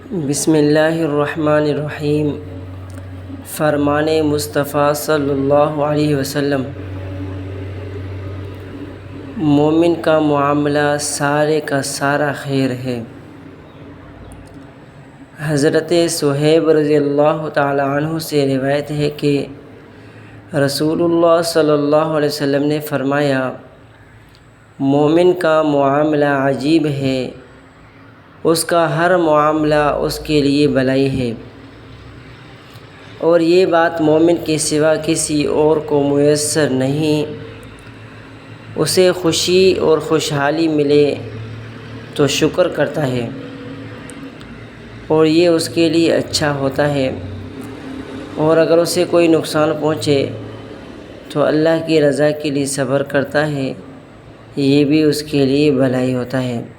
बिस्मिल्लाहिर्रहमानिर्रहीम। फ़रमाने मुस्तफ़ा सल्लल्लाहु अलैहि वसल्लम, मोमिन का मुआमला सारे का सारा खैर है। हज़रत सुहैब रज़ियल्लाहु ताला अन्हु से रिवायत है कि रसूलुल्लाह सल्लल्लाहु अलैहि वसल्लम ने फ़रमाया, मोमिन का मुआमला अजीब है, उसका हर मामला उसके लिए भलाई है और ये बात मोमिन के सिवा किसी और को मुयस्सर नहीं। उसे खुशी और खुशहाली मिले तो शुक्र करता है और ये उसके लिए अच्छा होता है, और अगर उसे कोई नुकसान पहुँचे तो अल्लाह की रज़ा के लिए सब्र करता है, ये भी उसके लिए भलाई होता है।